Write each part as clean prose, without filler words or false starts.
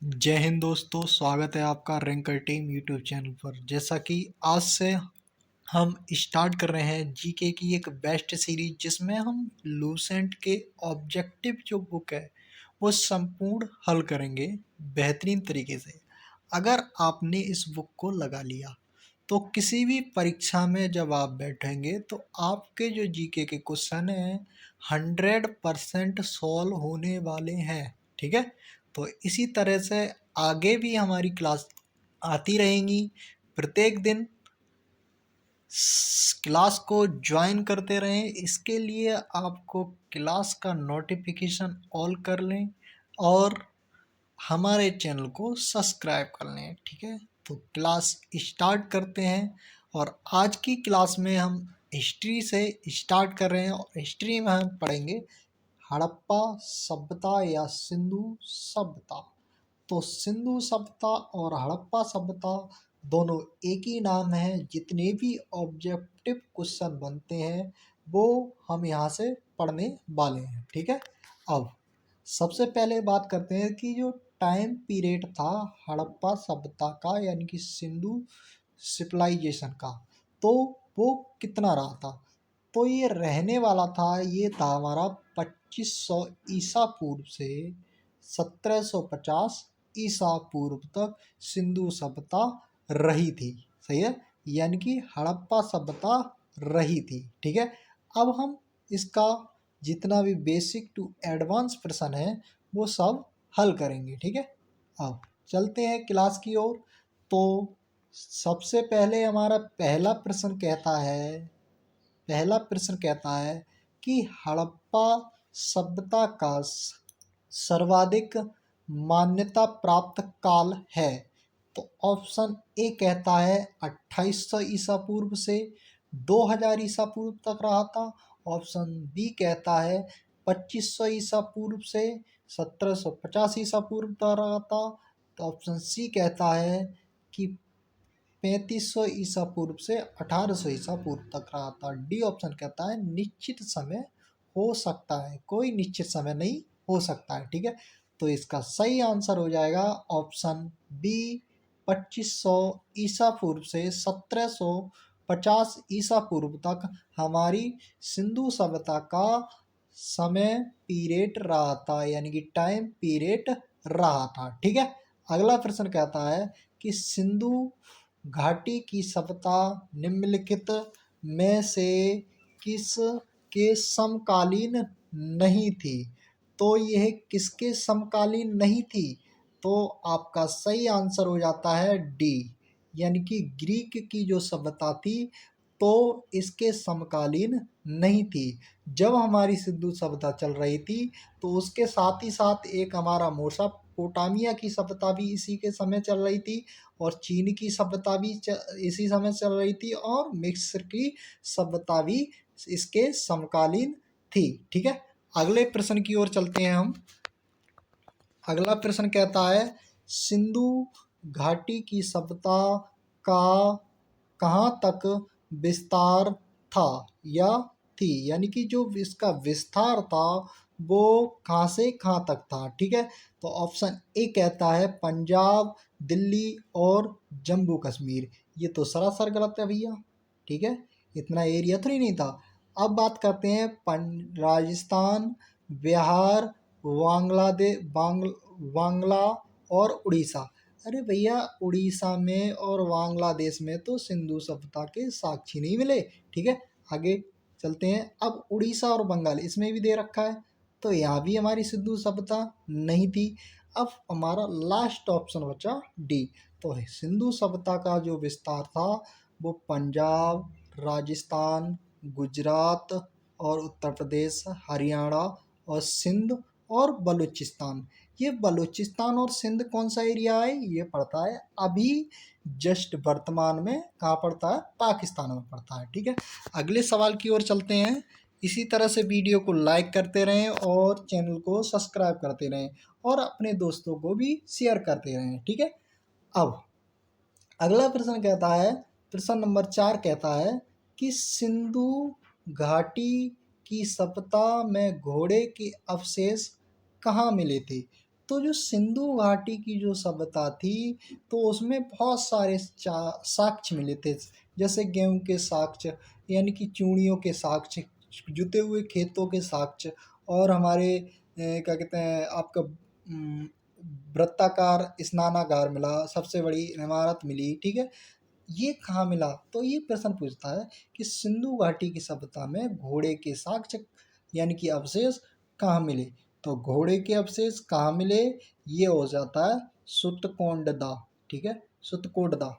जय हिंद दोस्तों, स्वागत है आपका रैंकर टीम यूट्यूब चैनल पर। जैसा कि आज से हम स्टार्ट कर रहे हैं जीके की एक बेस्ट सीरीज, जिसमें हम लूसेंट के ऑब्जेक्टिव जो बुक है वो संपूर्ण हल करेंगे बेहतरीन तरीके से। अगर आपने इस बुक को लगा लिया तो किसी भी परीक्षा में जब आप बैठेंगे तो आपके जो जीके के क्वेश्चन हैं 100% सॉल्व होने वाले हैं। ठीक है, तो इसी तरह से आगे भी हमारी क्लास आती रहेंगी। प्रत्येक दिन क्लास को ज्वाइन करते रहें। इसके लिए आपको क्लास का नोटिफिकेशन ऑल कर लें और हमारे चैनल को सब्सक्राइब कर लें। ठीक है, तो क्लास स्टार्ट करते हैं। और आज की क्लास में हम हिस्ट्री से स्टार्ट कर रहे हैं और हिस्ट्री में हम पढ़ेंगे हड़प्पा सभ्यता या सिंधु सभ्यता। तो सिंधु सभ्यता और हड़प्पा सभ्यता दोनों एक ही नाम है। जितने भी ऑब्जेक्टिव क्वेश्चन बनते हैं वो हम यहाँ से पढ़ने वाले हैं। ठीक है, अब सबसे पहले बात करते हैं कि जो टाइम पीरियड था हड़प्पा सभ्यता का यानी कि सिंधु सिविलाइजेशन का, तो वो कितना रहा था। तो ये रहने वाला था, ये था हमारा 2500 ईसा पूर्व से 1750 ईसा पूर्व तक सिंधु सभ्यता रही थी। सही है, यानी कि हड़प्पा सभ्यता रही थी। ठीक है, अब हम इसका जितना भी बेसिक टू एडवांस प्रश्न है वो सब हल करेंगे। ठीक है, अब चलते हैं क्लास की ओर। तो सबसे पहले हमारा पहला प्रश्न कहता है कि हड़प्पा सभ्यता का सर्वाधिक मान्यता प्राप्त काल है। तो ऑप्शन ए कहता है 2800 ईसा पूर्व से 2000 ईसा पूर्व तक रहा था। ऑप्शन बी कहता है 2500 ईसा पूर्व से 1750 ईसा पूर्व तक रहा था। तो ऑप्शन सी कहता है कि 3500 ईसा पूर्व से 1800 ईसा पूर्व तक रहा था। डी ऑप्शन कहता है निश्चित समय हो सकता है, कोई निश्चित समय नहीं हो सकता है। ठीक है, तो इसका सही आंसर हो जाएगा ऑप्शन बी 2500 ईसा पूर्व से 1750 ईसा पूर्व तक हमारी सिंधु सभ्यता का समय पीरियड रहा था, यानी कि टाइम पीरियड रहा था। ठीक है, अगला प्रश्न कहता है कि सिंधु घाटी की सभ्यता निम्नलिखित में से किस के समकालीन नहीं थी। तो यह किसके समकालीन नहीं थी, तो आपका सही आंसर हो जाता है डी, यानी कि ग्रीक की जो सभ्यता थी तो इसके समकालीन नहीं थी। जब हमारी सिंधु सभ्यता चल रही थी तो उसके साथ ही साथ एक हमारा मेसोपोटामिया की सभ्यता भी इसी के समय चल रही थी और चीन की सभ्यता भी इसी समय चल रही थी और मिस्र की सभ्यता भी इसके समकालीन थी। ठीक है, अगले प्रश्न की ओर चलते हैं हम। अगला प्रश्न कहता है सिंधु घाटी की सभ्यता का कहाँ तक विस्तार था या थी, यानी कि जो इसका विस्तार था वो कहाँ से कहाँ तक था। ठीक है, तो ऑप्शन ए कहता है पंजाब, दिल्ली और जम्मू कश्मीर। ये तो सरासर गलत है भैया। ठीक है, इतना एरिया तो नहीं था। अब बात करते हैं राजस्थान, बिहार, बांग्ला और उड़ीसा। अरे भैया, उड़ीसा में और बांग्लादेश में तो सिंधु सभ्यता के साक्ष्य नहीं मिले। ठीक है, आगे चलते हैं। अब उड़ीसा और बंगाल इसमें भी दे रखा है, तो यहाँ भी हमारी सिंधु सभ्यता नहीं थी। अब हमारा लास्ट ऑप्शन बचा डी। तो सिंधु सभ्यता का जो विस्तार था वो पंजाब, राजस्थान, गुजरात और उत्तर प्रदेश, हरियाणा और सिंध और बलूचिस्तान। ये बलूचिस्तान और सिंध कौन सा एरिया है, ये पड़ता है अभी जस्ट वर्तमान में कहाँ पड़ता है, पाकिस्तान में पड़ता है। ठीक है, अगले सवाल की ओर चलते हैं। इसी तरह से वीडियो को लाइक करते रहें और चैनल को सब्सक्राइब करते रहें और अपने दोस्तों को भी शेयर करते रहें। ठीक है, अब अगला प्रश्न कहता है, प्रश्न नंबर 4 कहता है कि सिंधु घाटी की सभ्यता में घोड़े के अवशेष कहाँ मिले थे। तो जो सिंधु घाटी की जो सभ्यता थी, तो उसमें बहुत सारे साक्ष्य मिले थे, जैसे गेहूं के साक्ष्य, यानी कि चूड़ियों के साक्ष्य, जुते हुए खेतों के साक्ष्य, और हमारे क्या कहते हैं आपका वृत्ताकार स्नानागार मिला, सबसे बड़ी इमारत मिली, ठीक है। ये कहाँ मिला? तो ये प्रश्न पूछता है कि सिंधु घाटी की सभ्यता में घोड़े के साक्ष्य यानी कि अवशेष कहाँ मिले? तो घोड़े के अवशेष कहाँ मिले? ये हो जाता है सुतकोंडदा, ठीक है, सुतकोटदा।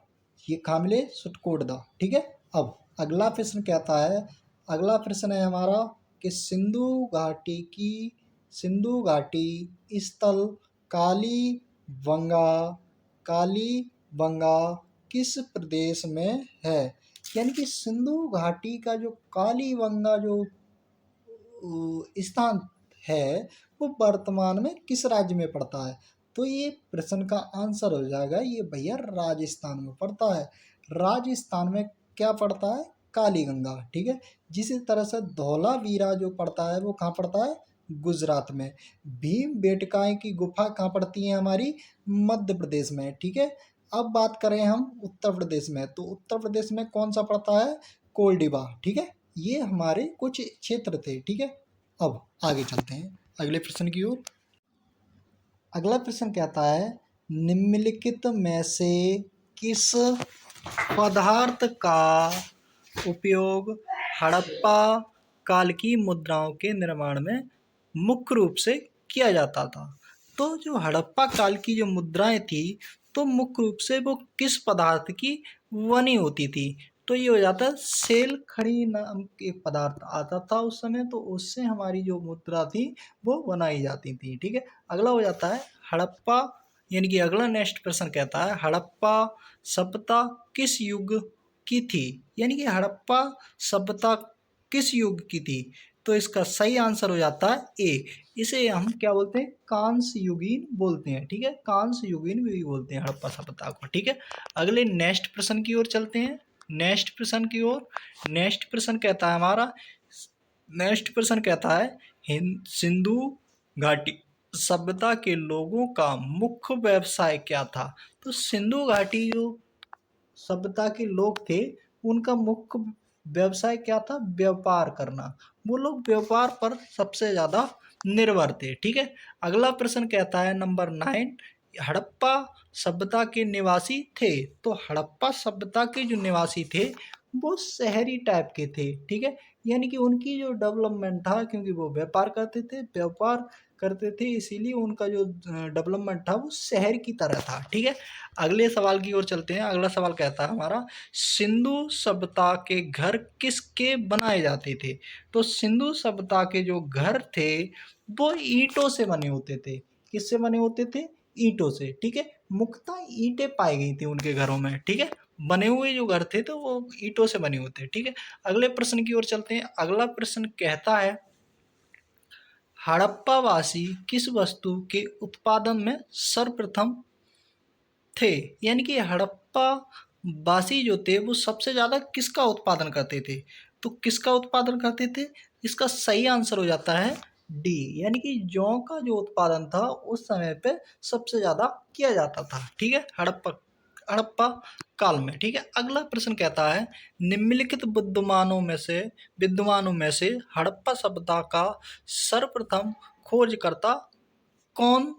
ये कहाँ मिले? सुतकोटदा, ठीक है। अब अगला प्रश्न कहता है, अगला प्रश्न है हमारा कि सिंधु घाटी स्थल काली बंगा काली बंगा किस प्रदेश में है? यानी कि सिंधु घाटी का जो कालीबंगा जो स्थान है, वो वर्तमान में किस राज्य में पड़ता है? तो ये प्रश्न का आंसर हो जाएगा, ये भैया राजस्थान में पड़ता है। राजस्थान में क्या पड़ता है? कालीगंगा, ठीक है। जिसी तरह से धौलावीरा जो पड़ता है वो कहाँ पड़ता है? गुजरात में। भीम बेटकाएं की गुफा कहाँ पड़ती है? हमारी मध्य प्रदेश में, ठीक है। अब बात करें हम उत्तर प्रदेश में, तो उत्तर प्रदेश में कौन सा पड़ता है? कोल्डिबा, ठीक है। ये हमारे कुछ क्षेत्र थे, ठीक है। अब आगे चलते हैं अगले प्रश्न की ओर। अगला प्रश्न कहता है, निम्नलिखित में से किस पदार्थ का उपयोग हड़प्पा काल की मुद्राओं के निर्माण में मुख्य रूप से किया जाता था? तो जो हड़प्पा काल की जो मुद्राएं थी, तो मुख्य रूप से वो किस पदार्थ की बनी होती थी? तो ये हो जाता है सेल खड़ी नाम एक पदार्थ आता था उस समय, तो उससे हमारी जो मुद्रा थी वो बनाई जाती थी, ठीक है। अगला हो जाता है हड़प्पा, यानी कि अगला नेक्स्ट प्रश्न कहता है, हड़प्पा सभ्यता किस युग की थी? यानी कि हड़प्पा सभ्यता किस युग की थी? तो इसका सही आंसर हो जाता है ए। इसे हम क्या बोलते हैं? कांस्य युगीन बोलते हैं, ठीक है। कांस्य युगीन भी बोलते हैं हड़प्पा सभ्यता को, ठीक है। अगले नेक्स्ट प्रश्न की ओर चलते हैं। नेक्स्ट प्रश्न की ओर, नेक्स्ट प्रश्न कहता है हमारा, नेक्स्ट प्रश्न कहता है, सिंधु घाटी सभ्यता के लोगों का मुख्य व्यवसाय क्या था? तो सिंधु घाटी जो सभ्यता के लोग थे, उनका मुख्य व्यवसाय क्या था? व्यापार करना। वो लोग व्यापार पर सबसे ज्यादा निर्भर थे, ठीक है। अगला प्रश्न कहता है नंबर 9, हड़प्पा सभ्यता के निवासी थे। तो हड़प्पा सभ्यता के जो निवासी थे वो शहरी टाइप के थे, ठीक है। यानी कि उनकी जो डेवलपमेंट था, क्योंकि वो व्यापार करते थे, इसीलिए उनका जो डेवलपमेंट था वो शहर की तरह था, ठीक है। अगले सवाल की ओर चलते हैं। अगला सवाल कहता है हमारा, सिंधु सभ्यता के घर किसके बनाए जाते थे? तो सिंधु सभ्यता के जो घर थे वो ईंटों से बने होते थे। किससे बने होते थे? ईंटों से, ठीक है। मुख्यतः ईंटें पाई गई थी उनके घरों में, ठीक है। बने हुए जो घर थे तो वो ईंटों से बने होते, ठीक है। अगले प्रश्न की ओर चलते हैं। अगला प्रश्न कहता है, हड़प्पावासी किस वस्तु के उत्पादन में सर्वप्रथम थे? यानी कि हड़प्पा वासी जो थे वो सबसे ज्यादा किसका उत्पादन करते थे? तो किसका उत्पादन करते थे? इसका सही आंसर हो जाता है डी, यानी कि जौ का जो उत्पादन था उस समय पे सबसे ज्यादा किया जाता था, ठीक है, हड़प्पा हड़प्पा काल में, ठीक है। अगला प्रश्न कहता है, निम्नलिखित विद्वानों में से हड़प्पा सभ्यता का सर्वप्रथम खोजकर्ता कौन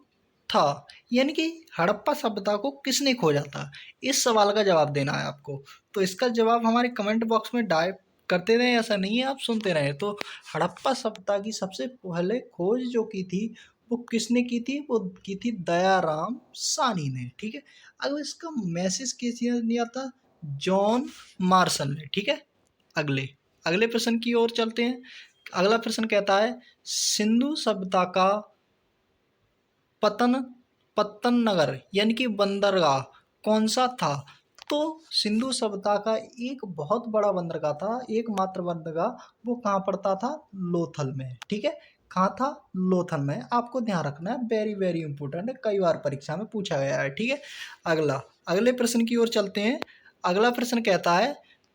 था? यानी कि हड़प्पा सभ्यता को किसने खोजा था? इस सवाल का जवाब देना है आपको। तो इसका जवाब हमारे कमेंट बॉक्स में टाइप करते रहें, ऐसा नहीं है, आप सुनते रहें। तो हड़प्पा सभ्यता की सबसे पहले खोज जो की थी वो किसने की थी? वो की थी दयाराम सानी ने, ठीक है। अब इसका मैसेज किसने दिया था? जॉन मार्शल ने, ठीक है। अगले अगले प्रश्न की ओर चलते हैं। अगला प्रश्न कहता है, सिंधु सभ्यता का पत्तन नगर यानी कि बंदरगाह कौन सा था? तो सिंधु सभ्यता का एक बहुत बड़ा बंदरगाह था, एकमात्र बंदरगाह, वो कहाँ पड़ता था? लोथल में, ठीक है। कहाँ था? लोथल में। आपको ध्यान रखना है, वेरी वेरी इंपॉर्टेंट है, कई बार परीक्षा में पूछा गया है, ठीक है। अगले प्रश्न की ओर चलते हैं। अगला प्रश्न कहता है,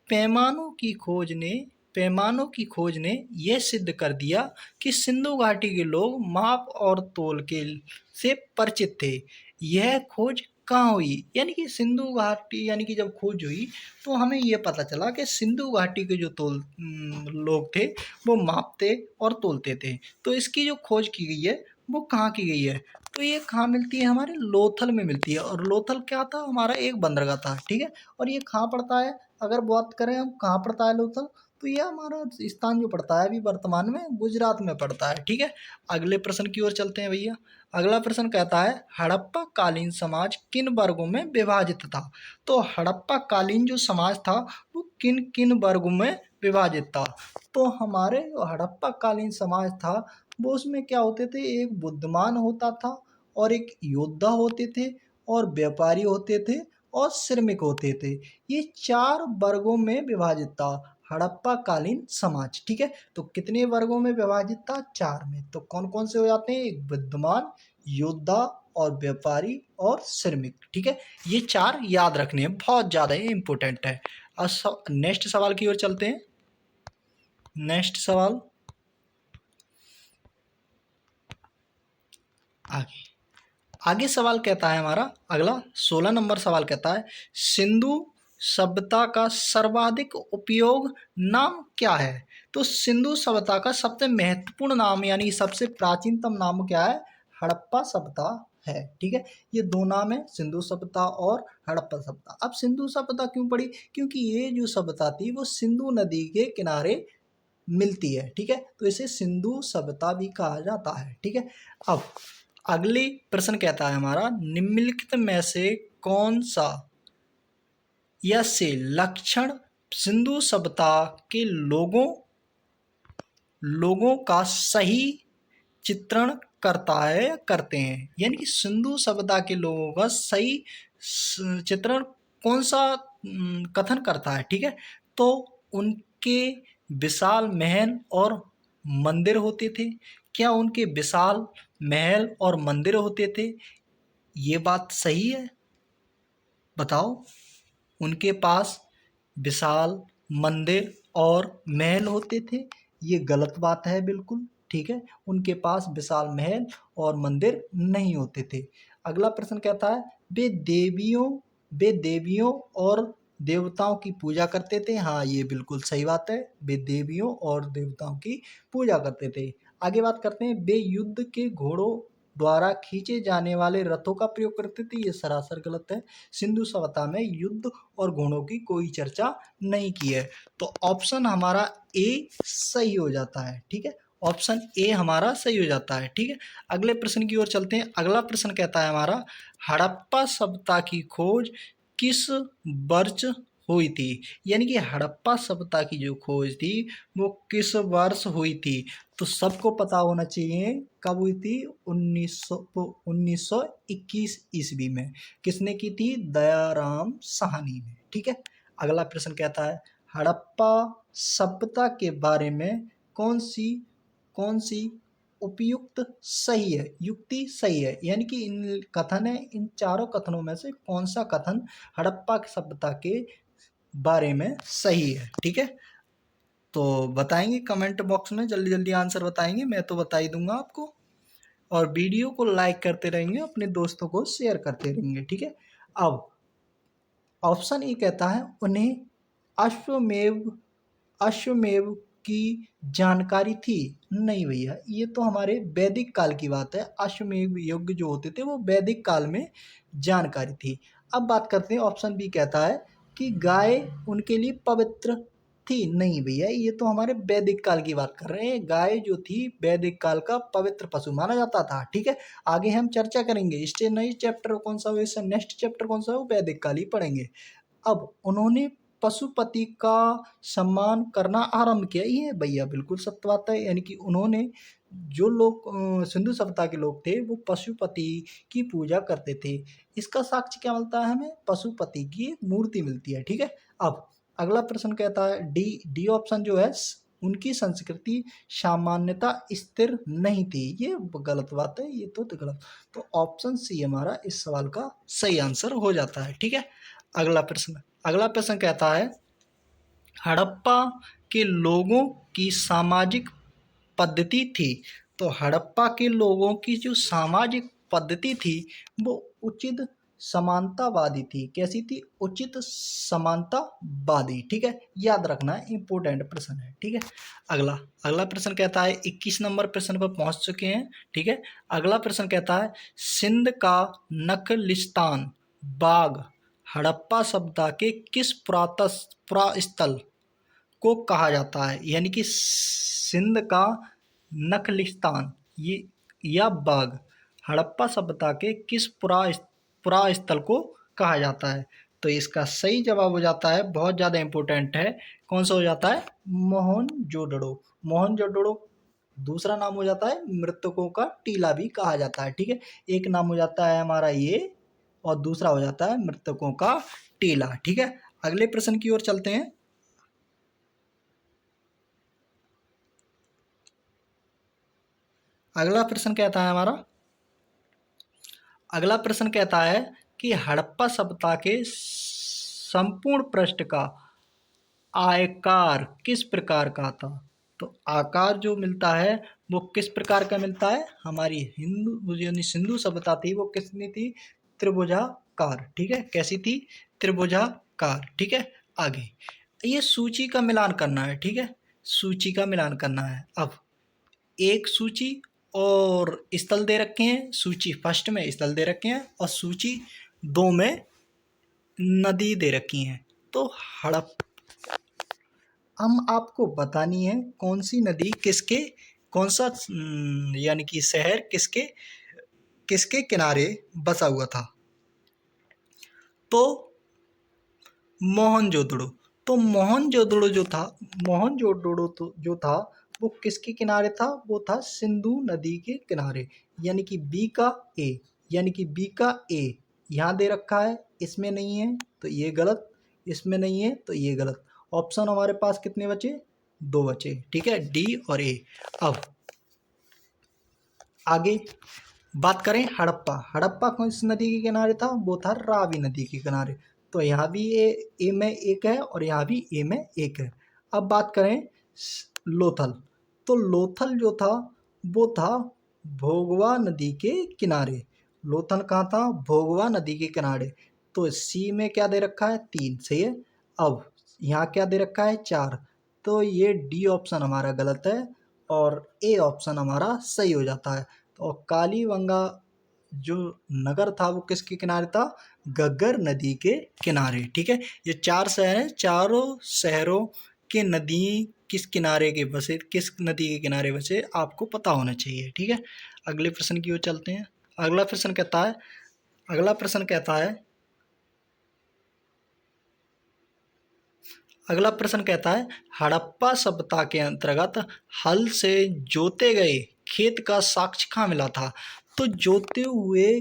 पैमानों की खोज ने पैमानों की खोज ने यह सिद्ध कर दिया कि सिंधु घाटी के लोग माप और तोल के से परिचित थे। यह खोज कहाँ हुई? यानी कि सिंधु घाटी, यानी कि जब खोज हुई तो हमें यह पता चला कि सिंधु घाटी के जो लोग थे वो मापते और तोलते थे। तो इसकी जो खोज की गई है वो कहाँ की गई है? तो ये कहाँ मिलती है? हमारे लोथल में मिलती है। और लोथल क्या था? हमारा एक बंदरगाह था, ठीक है। और ये कहाँ पड़ता है? अगर बात करें हम कहाँ पड़ता है लोथल, तो ये हमारा स्थान जो पड़ता है अभी वर्तमान में गुजरात में पड़ता है, ठीक है। अगले प्रश्न की ओर चलते हैं भैया। अगला प्रश्न कहता है हड़प्पा कालीन समाज किन वर्गों में विभाजित था? तो हड़प्पा कालीन जो समाज था वो किन किन वर्गों में विभाजित था? तो हमारे जो हड़प्पा कालीन समाज था वो उसमें क्या होते थे? एक बुद्धिमान होता था, और एक योद्धा होते थे, और व्यापारी होते थे, और श्रमिक होते थे। ये 4 वर्गों में विभाजित था हड़प्पा कालीन समाज, ठीक है। तो कितने वर्गों में विभाजित था? 4 में। तो कौन कौन से हो जाते हैं? एक बुद्धिमान, योद्धा, और व्यापारी, और श्रमिक, ठीक है। ये 4 याद रखने हैं, बहुत ज़्यादा इंपॉर्टेंट है। अब नेक्स्ट सवाल की ओर चलते हैं। नेक्स्ट सवाल आगे सवाल कहता है हमारा अगला 16 नंबर सवाल कहता है सिंधु सभ्यता का सर्वाधिक उपयोग नाम क्या है? तो सिंधु सभ्यता का सबसे महत्वपूर्ण नाम यानी सबसे प्राचीनतम नाम क्या है? हड़प्पा सभ्यता है, ठीक है। ये 2 नाम है, सिंधु सभ्यता और हड़प्पा सभ्यता। अब सिंधु सभ्यता क्यों पड़ी? क्योंकि ये जो सभ्यता थी वो सिंधु नदी के किनारे मिलती है, ठीक है। तो इसे सिंधु सभ्यता भी कहा जाता है, ठीक है। अब अगली प्रश्न कहता है हमारा निम्नलिखित में से कौन सा या से लक्षण सिंधु सभ्यता के लोगों का सही चित्रण करता है या करते हैं? यानी कि सिंधु सभ्यता के लोगों का सही चित्रण कौन सा कथन करता है, ठीक है। तो उनके विशाल महल और मंदिर होते थे। क्या उनके विशाल महल और मंदिर होते थे? ये बात सही है? बताओ। उनके पास विशाल मंदिर और महल होते थे, ये गलत बात है बिल्कुल, ठीक है। उनके पास विशाल महल और मंदिर नहीं होते थे। अगला प्रश्न कहता है वे देवियों और देवताओं की पूजा करते थे। हाँ, ये बिल्कुल सही बात है, वे देवियों और देवताओं की पूजा करते थे। आगे बात करते हैं वे युद्ध के घोड़ों द्वारा खींचे जाने वाले रथों का प्रयोग करते थे। ये सरासर गलत है। सिंधु सभ्यता में युद्ध और घोड़ों की कोई चर्चा नहीं की है। तो ऑप्शन हमारा ए सही हो जाता है, ठीक है। ऑप्शन ए हमारा सही हो जाता है, ठीक है। अगले प्रश्न की ओर चलते हैं। अगला प्रश्न कहता है हमारा हड़प्पा सभ्यता की खोज किस वर्ष हुई थी? यानी कि हड़प्पा सभ्यता की जो खोज थी वो किस वर्ष हुई थी? तो सबको पता होना चाहिए कब हुई थी? 1921 ईस्वी में। किसने की थी? दयाराम साहनी ने, ठीक है। अगला प्रश्न कहता है हड़प्पा सभ्यता के बारे में कौन सी उपयुक्त सही है, युक्ति सही है? यानी कि इन कथन है, इन चारों कथनों में से कौन सा कथन हड़प्पा की सभ्यता के बारे में सही है, ठीक है। तो बताएंगे कमेंट बॉक्स में, जल्दी जल्दी आंसर बताएंगे, मैं तो बता ही दूंगा आपको। और वीडियो को लाइक करते रहेंगे, अपने दोस्तों को शेयर करते रहेंगे, ठीक है। अब ऑप्शन ए कहता है उन्हें अश्वमेव की जानकारी थी। नहीं भैया, ये तो हमारे वैदिक काल की बात है। अश्वमेव यज्ञ जो होते थे वो वैदिक काल में जानकारी थी। अब बात करते हैं ऑप्शन बी कहता है कि गाय उनके लिए पवित्र थी। नहीं भैया, ये तो हमारे वैदिक काल की बात कर रहे हैं। गाय जो थी वैदिक काल का पवित्र पशु माना जाता था, ठीक है। आगे हम चर्चा करेंगे इससे नई चैप्टर कौन सा हो, इससे नेक्स्ट चैप्टर कौन सा हो, वैदिक काल ही पढ़ेंगे। अब उन्होंने पशुपति का सम्मान करना आरंभ किया। ये भैया बिल्कुल सत्य बात है। यानी कि उन्होंने जो लोग सिंधु सभ्यता के लोग थे वो पशुपति की पूजा करते थे। इसका साक्ष्य क्या मिलता है हमें? पशुपति की एक मूर्ति मिलती है, ठीक है। अब अगला प्रश्न कहता है डी ऑप्शन जो है उनकी संस्कृति सामान्यता स्थिर नहीं थी। ये गलत बात है, ये तो गलत। तो ऑप्शन सी हमारा इस सवाल का सही आंसर हो जाता है, ठीक है। अगला प्रश्न कहता है हड़प्पा के लोगों की सामाजिक पद्धति थी। तो हड़प्पा के लोगों की जो सामाजिक पद्धति थी वो उचित समानतावादी थी। कैसी थी? उचित समानतावादी। ठीक है, याद रखना, इंपॉर्टेंट प्रश्न है। ठीक है, अगला अगला प्रश्न कहता है, 21 नंबर प्रश्न पर पहुंच चुके हैं। ठीक है, अगला प्रश्न कहता है, सिंध का नखलिस्तान बाग हड़प्पा सभ्यता के किस पुरास्थल को कहा जाता है? यानी कि सिंध का नखलिस्तान ये या बाग हड़प्पा सभ्यता के किस पुरास्थल को कहा जाता है? तो इसका सही जवाब हो जाता है, बहुत ज़्यादा इंपॉर्टेंट है, कौन सा हो जाता है? मोहनजोदड़ो। मोहनजोदड़ो दूसरा नाम हो जाता है मृतकों का टीला भी कहा जाता है। ठीक है, एक नाम हो जाता है हमारा ये और दूसरा हो जाता है मृतकों का टीला। ठीक है, अगले प्रश्न की ओर चलते हैं। अगला प्रश्न कहता है हमारा, अगला प्रश्न कहता है कि हड़प्पा सभ्यता के संपूर्ण पृष्ठ का आयकार किस प्रकार का था? तो आकार जो मिलता है वो किस प्रकार का मिलता है? हमारी सिंधु सभ्यता थी वो किसनी थी? त्रिभुजाकार। ठीक है, कैसी थी? त्रिभुजाकार। ठीक है, आगे ये सूची का मिलान करना है। ठीक है, सूची का मिलान करना है। अब एक सूची और स्थल दे रखे हैं, सूची फर्स्ट में स्थल दे रखे हैं और सूची 2 में नदी दे रखी हैं। तो हड़प हम आपको बतानी है कौन सी नदी किसके, कौन सा यानी कि शहर किसके किसके किनारे बसा हुआ था? तो मोहनजोदड़ो। तो मोहनजोदड़ो जो था, मोहनजोदड़ो तो जो था वो किसके किनारे था? वो था सिंधु नदी के किनारे। यानी कि बी का ए, यानी कि बी का ए यहाँ दे रखा है, इसमें नहीं है तो ये गलत, इसमें नहीं है तो ये गलत। ऑप्शन हमारे पास कितने बचे? 2 बचे। ठीक है, डी और ए। अब आगे बात करें हड़प्पा। हड़प्पा कौन सी नदी के किनारे था? वो था रावी नदी के किनारे। तो यहाँ भी ए में एक है और यहाँ भी ए में एक है। अब बात करें लोथल। तो लोथल जो था वो था भोगवा नदी के किनारे। लोथल कहाँ था? भोगवा नदी के किनारे। तो सी में क्या दे रखा है? 3, सही है। अब यहाँ क्या दे रखा है? 4। तो ये डी ऑप्शन हमारा गलत है और ए ऑप्शन हमारा सही हो जाता है। तो कालीबंगा जो नगर था वो किसके किनारे था? घग्गर नदी के किनारे। ठीक है, ये 4 शहर हैं, चारों शहरों के नदी किस किनारे के बसे, किस नदी के किनारे बसे आपको पता होना चाहिए। ठीक है, अगले प्रश्न की ओर चलते हैं। अगला प्रश्न कहता है, अगला प्रश्न कहता है अगला प्रश्न कहता है, हड़प्पा सभ्यता के अंतर्गत हल से जोते गए खेत का साक्ष्य कहाँ मिला था? तो जोते हुए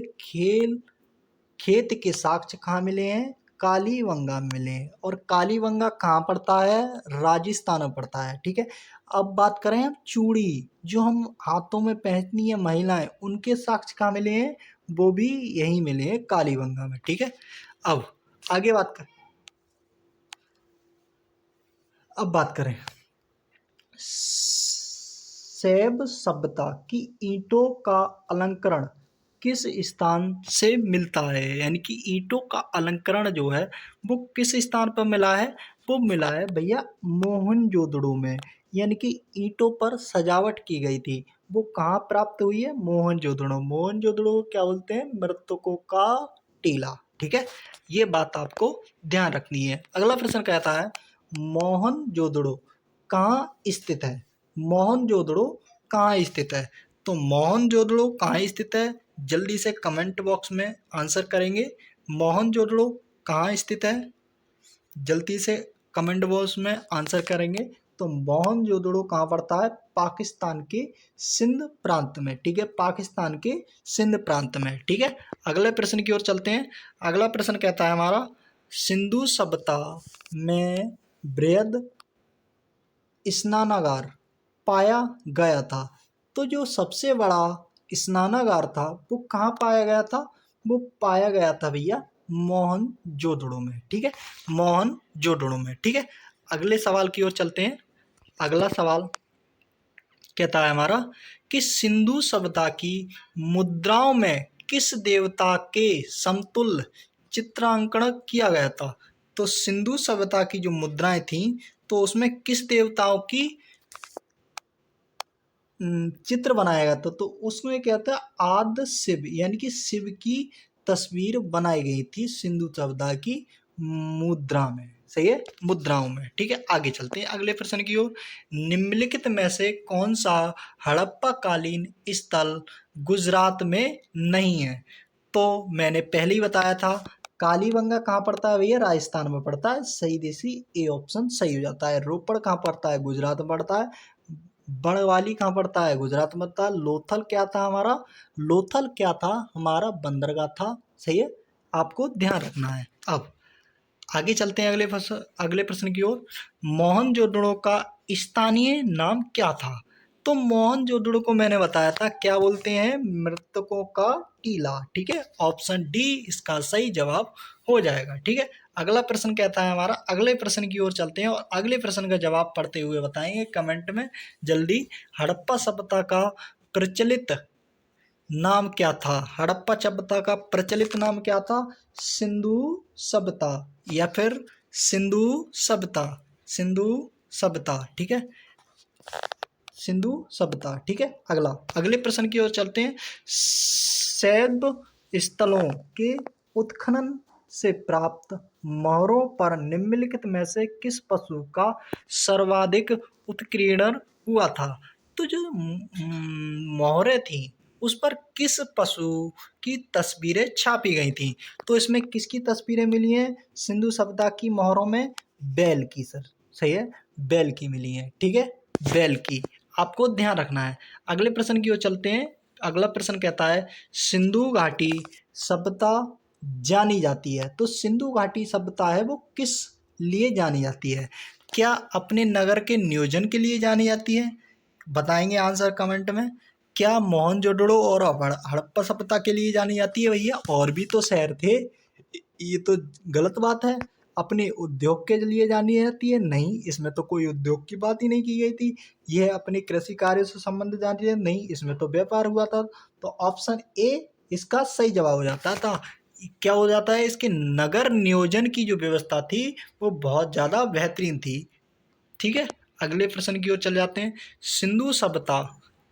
खेत के साक्ष्य कहाँ मिले हैं? कालीबंगा में मिले हैं। और कालीबंगा कहाँ पड़ता है? राजस्थान में पड़ता है। ठीक है, अब बात करें हम चूड़ी जो हम हाथों में पहनती है महिलाएं, उनके साक्ष्य कहाँ मिले हैं? वो भी यहीं मिले हैं, कालीबंगा में। ठीक है, अब आगे बात करें शैव सभ्यता की ईंटों का अलंकरण किस स्थान से मिलता है? यानी कि ईंटों का अलंकरण जो है वो किस स्थान पर मिला है? वो मिला है भैया मोहनजोदड़ो में। यानी कि ईंटों पर सजावट की गई थी, वो कहाँ प्राप्त हुई है? मोहनजोदड़ो। मोहनजोदड़ो क्या बोलते हैं? मृतकों का टीला। ठीक है, ये बात आपको ध्यान रखनी है। अगला प्रश्न कहता है, मोहनजोदड़ो कहाँ स्थित है? मोहनजोदड़ो कहाँ स्थित है? तो मोहनजोदड़ो कहाँ स्थित है? जल्दी से कमेंट बॉक्स में आंसर करेंगे। मोहनजोदड़ो कहाँ स्थित है? जल्दी से कमेंट बॉक्स में आंसर करेंगे। तो मोहनजोदड़ो कहाँ पड़ता है? पाकिस्तान के सिंध प्रांत में। ठीक है, पाकिस्तान के सिंध प्रांत में। ठीक है, अगले प्रश्न की ओर चलते हैं। अगला प्रश्न कहता है हमारा, सिंधु सभ्यता में बृहद स्नानागार पाया गया था। तो जो सबसे बड़ा स्नानागार था वो कहाँ पाया गया था? वो पाया गया था भैया मोहनजोदड़ो में। ठीक है, मोहनजोदड़ो में। ठीक है, अगले सवाल की ओर चलते हैं। अगला सवाल कहता है हमारा कि सिंधु सभ्यता की मुद्राओं में किस देवता के समतुल्य चित्रांकन किया गया था। तो सिंधु सभ्यता की जो मुद्राएं थीं तो उसमें किस देवताओं की चित्र बनाया गया था। तो उसमें क्या था, आद्य शिव यानी कि शिव की तस्वीर बनाई गई थी सिंधु सभ्यता की मुद्रा में। सही है, मुद्राओं में। ठीक है, आगे चलते हैं अगले प्रश्न की ओर। निम्नलिखित में से कौन सा हड़प्पा कालीन स्थल गुजरात में नहीं है। तो मैंने पहले ही बताया था, कालीबंगा कहाँ पड़ता है भैया, राजस्थान में पड़ता है। सही देसी ए ऑप्शन सही हो जाता है। रोपड़ कहाँ पड़ता है, गुजरात में पड़ता है। बड़वाली कहाँ पड़ता है, गुजरात में पड़ता है। लोथल क्या था हमारा, लोथल क्या था हमारा, बंदरगाह था। सही है, आपको ध्यान रखना है। अब आगे चलते हैं अगले प्रश्न की ओर। मोहनजोदड़ो का स्थानीय नाम क्या था। तो मोहनजोदड़ो को मैंने बताया था क्या बोलते हैं, मृतकों का टीला। ठीक है, ऑप्शन डी इसका सही जवाब हो जाएगा। ठीक है, अगला प्रश्न कहता है हमारा, अगले प्रश्न की ओर चलते हैं और अगले प्रश्न का जवाब पढ़ते हुए बताएंगे कमेंट में जल्दी। हड़प्पा सभ्यता का प्रचलित नाम क्या था। हड़प्पा सभ्यता का प्रचलित नाम क्या था, सिंधु सभ्यता या फिर सिंधु सभ्यता, सिंधु सभ्यता। ठीक है, सिंधु सभ्यता। ठीक है, अगले प्रश्न की ओर चलते हैं। शैव स्थलों के उत्खनन से प्राप्त मोहरों पर निम्नलिखित में से किस पशु का सर्वाधिक उत्कीर्णन हुआ था। तो जो मोहरें थी उस पर किस पशु की तस्वीरें छापी गई थी। तो इसमें किसकी तस्वीरें मिली हैं, सिंधु सभ्यता की मोहरों में बैल की। सर सही है, बैल की मिली है। ठीक है, बैल की, आपको ध्यान रखना है। अगले प्रश्न की ओर चलते हैं। अगला प्रश्न कहता है सिंधु घाटी सभ्यता जानी जाती है। तो सिंधु घाटी सभ्यता है वो किस लिए जानी जाती है। क्या अपने नगर के नियोजन के लिए जानी जाती है, बताएंगे आंसर कमेंट में। क्या मोहनजोदड़ो और हड़प्पा सभ्यता के लिए जानी जाती है भैया, और भी तो शहर थे, ये तो गलत बात है। अपने उद्योग के लिए जानी जाती है, नहीं इसमें तो कोई उद्योग की बात ही नहीं की गई थी। यह अपने कृषि कार्य से संबंधित जानी है, नहीं इसमें तो व्यापार हुआ था। तो ऑप्शन ए इसका सही जवाब हो जाता था। क्या हो जाता है, इसके नगर नियोजन की जो व्यवस्था थी वो बहुत ज़्यादा बेहतरीन थी। ठीक है, अगले प्रश्न की ओर चले जाते हैं। सिंधु सभ्यता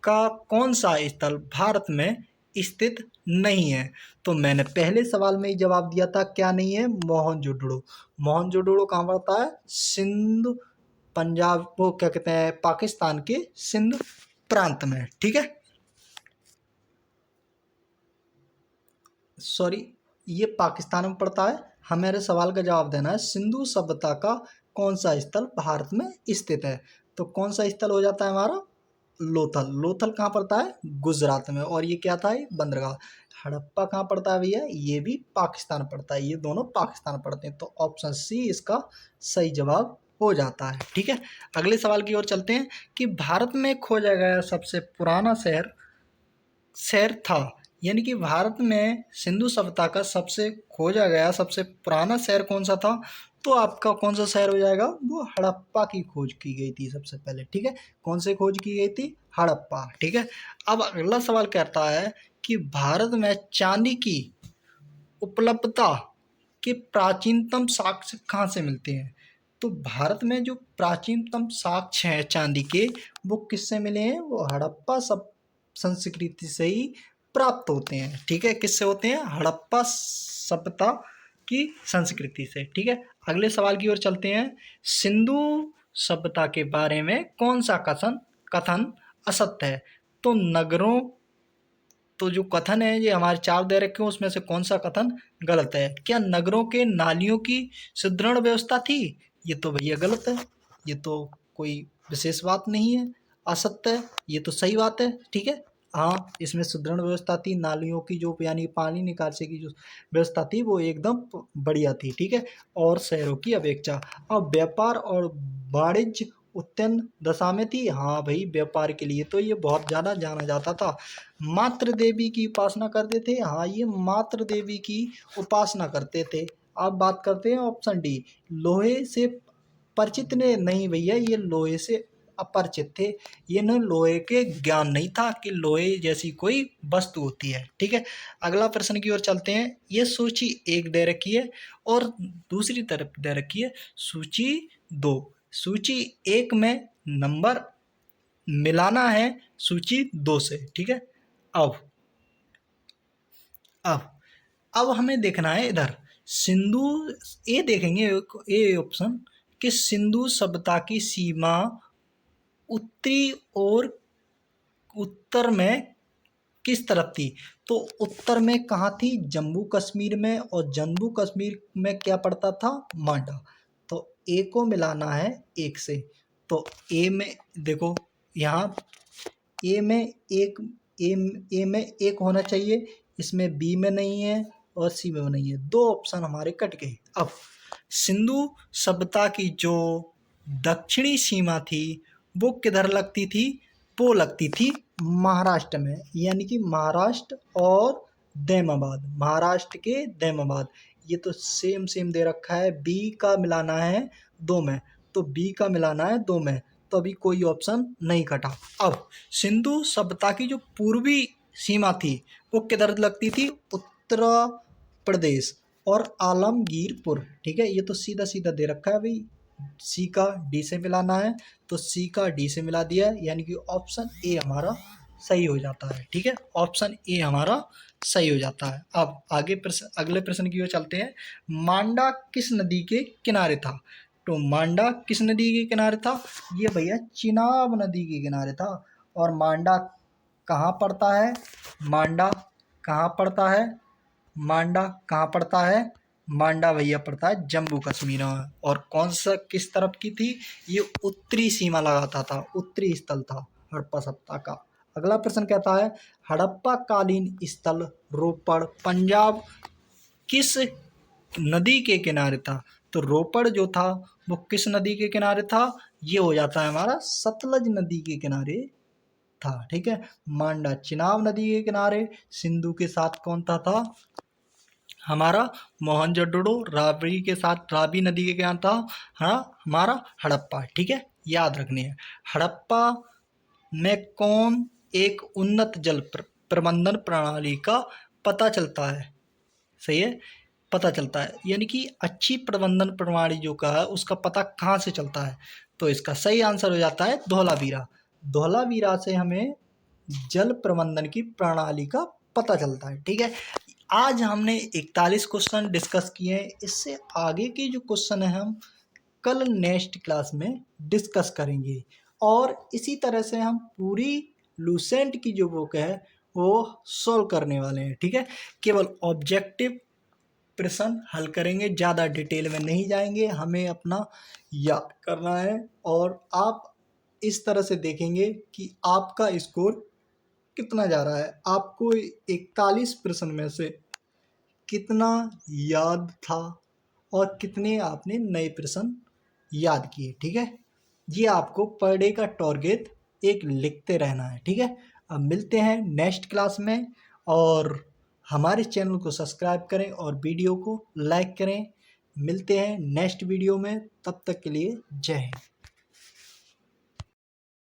का कौन सा स्थल भारत में स्थित नहीं है। तो मैंने पहले सवाल में ही जवाब दिया था, क्या नहीं है, मोहनजोदड़ो। मोहनजोदड़ो कहाँ पड़ता है, सिंध पंजाब, वो क्या कहते हैं, पाकिस्तान के सिंध प्रांत में। ठीक है, सॉरी ये पाकिस्तान में पड़ता है। हमारे सवाल का जवाब देना है, सिंधु सभ्यता का कौन सा स्थल भारत में स्थित है। तो कौन सा स्थल हो जाता है हमारा, लोथल। लोथल कहाँ पड़ता है, गुजरात में। और ये क्या था, ये बंदरगाह। हड़प्पा कहाँ पड़ता है भैया, ये भी पाकिस्तान पड़ता है। ये दोनों पाकिस्तान पड़ते हैं। तो ऑप्शन सी इसका सही जवाब हो जाता है। ठीक है, अगले सवाल की ओर चलते हैं कि भारत में खोजा गया सबसे पुराना शहर था, यानी कि भारत में सिंधु सभ्यता का सबसे खोजा गया सबसे पुराना शहर कौन सा था। तो आपका कौन सा शहर हो जाएगा, वो हड़प्पा की खोज की गई थी सबसे पहले। ठीक है, कौन से खोज की गई थी, हड़प्पा। ठीक है, अब अगला सवाल कहता है कि भारत में चांदी की उपलब्धता के प्राचीनतम साक्ष्य कहाँ से मिलते हैं। तो भारत में जो प्राचीनतम साक्ष्य हैं चांदी के, वो किससे मिले हैं, वो हड़प्पा सब संस्कृति से ही प्राप्त होते हैं। ठीक है, किससे होते हैं, हड़प्पा सभ्यता की संस्कृति से। ठीक है, अगले सवाल की ओर चलते हैं। सिंधु सभ्यता के बारे में कौन सा कथन असत्य है। तो नगरों, तो जो कथन है ये हमारे चार दे रखे हैं, उसमें से कौन सा कथन गलत है। क्या नगरों के नालियों की सुदृढ़ व्यवस्था थी, ये तो भैया गलत है, ये तो कोई विशेष बात नहीं है, असत्य है। ये तो सही बात है। ठीक है, हाँ इसमें सुदृढ़ व्यवस्था थी, नालियों की जो यानी पानी निकालने की जो व्यवस्था थी वो एकदम बढ़िया थी। ठीक है, और शहरों की अपेक्षा। अब व्यापार और वाणिज्य उत्तम दशा में थी। हाँ भाई, व्यापार के लिए तो ये बहुत ज़्यादा जाना जाता था। मातृ देवी की उपासना करते थे। हाँ, ये मातृ देवी की उपासना करते थे। अब बात करते हैं ऑप्शन डी, लोहे से परिचित ने, नहीं भैया ये लोहे से अपरिचित थे। इन्हें लोहे के ज्ञान नहीं था कि लोहे जैसी कोई वस्तु होती है। ठीक है, अगला प्रश्न की ओर चलते हैं। ये सूची 1 दे रखी है और दूसरी तरफ दे रखी है सूची 2। सूची 1 में नंबर मिलाना है सूची 2 से। ठीक है, अब अब अब हमें देखना है इधर सिंधु, ये देखेंगे ये ऑप्शन कि सिंधु सभ्यता की सीमा उत्तरी और उत्तर में किस तरफ थी। तो उत्तर में कहाँ थी, जम्मू कश्मीर में, और जम्मू कश्मीर में क्या पड़ता था, मांडा। तो ए को मिलाना है 1 से। तो ए में देखो यहाँ ए में एक ए में 1 होना चाहिए, इसमें बी में नहीं है और सी में नहीं है, 2 ऑप्शन हमारे कट गए। अब सिंधु सभ्यता की जो दक्षिणी सीमा थी वो किधर लगती थी, वो लगती थी महाराष्ट्र में, यानी कि महाराष्ट्र और दैमाबाद, महाराष्ट्र के दैमाबाद। ये तो सेम दे रखा है, बी का मिलाना है 2 में, तो बी का मिलाना है 2 में, तो अभी कोई ऑप्शन नहीं कटा। अब सिंधु सभ्यता की जो पूर्वी सीमा थी वो किधर लगती थी, उत्तर प्रदेश और आलमगीरपुर। ठीक है, ये तो सीधा दे रखा है भाई, सी का डी से मिलाना है, तो सी का डी से मिला दिया, यानी कि ऑप्शन ए हमारा सही हो जाता है। ठीक है, ऑप्शन ए हमारा सही हो जाता है। अब आगे अगले प्रश्न की ओर चलते हैं। मांडा किस नदी के किनारे था। तो मांडा किस नदी के किनारे था, ये भैया चिनाब नदी के किनारे था। और मांडा कहाँ पड़ता है, मांडा कहाँ पड़ता है, मांडा कहाँ पड़ता है, मांडा भैया पड़ता है जम्मू कश्मीर में। और कौन सा किस तरफ की थी, ये उत्तरी सीमा लगाता था, उत्तरी स्थल था हड़प्पा सभ्यता का। अगला प्रश्न कहता है हड़प्पा कालीन स्थल रोपड़ पंजाब किस नदी के किनारे था। तो रोपड़ जो था वो किस नदी के किनारे था, ये हो जाता है हमारा सतलज नदी के किनारे था। ठीक है, मांडा चिनाब नदी के किनारे, सिंधु के साथ कौन था हमारा मोहनजोदड़ो, राबड़ी के साथ रावी नदी के किनारे था हाँ हमारा हड़प्पा। ठीक है, याद रखनी है। हड़प्पा में कौन एक उन्नत जल प्रबंधन प्रणाली का पता चलता है, सही है, पता चलता है, यानी कि अच्छी प्रबंधन प्रणाली जो का है उसका पता कहाँ से चलता है। तो इसका सही आंसर हो जाता है धौलावीरा। धौलावीरा से हमें जल प्रबंधन की प्रणाली का पता चलता है। ठीक है, आज हमने 41 क्वेश्चन डिस्कस किए हैं। इससे आगे के जो क्वेश्चन है हम कल नेक्स्ट क्लास में डिस्कस करेंगे, और इसी तरह से हम पूरी लूसेंट की जो बुक है वो सॉल्व करने वाले हैं। ठीक है, केवल ऑब्जेक्टिव प्रश्न हल करेंगे, ज़्यादा डिटेल में नहीं जाएंगे, हमें अपना याद करना है। और आप इस तरह से देखेंगे कि आपका स्कोर कितना जा रहा है, आपको 41 प्रश्न में से कितना याद था और कितने आपने नए प्रश्न याद किए। ठीक है, ये आपको पर डे का टारगेट एक लिखते रहना है। ठीक है, अब मिलते हैं नेक्स्ट क्लास में, और हमारे चैनल को सब्सक्राइब करें और वीडियो को लाइक करें। मिलते हैं नेक्स्ट वीडियो में, तब तक के लिए जय हिंद।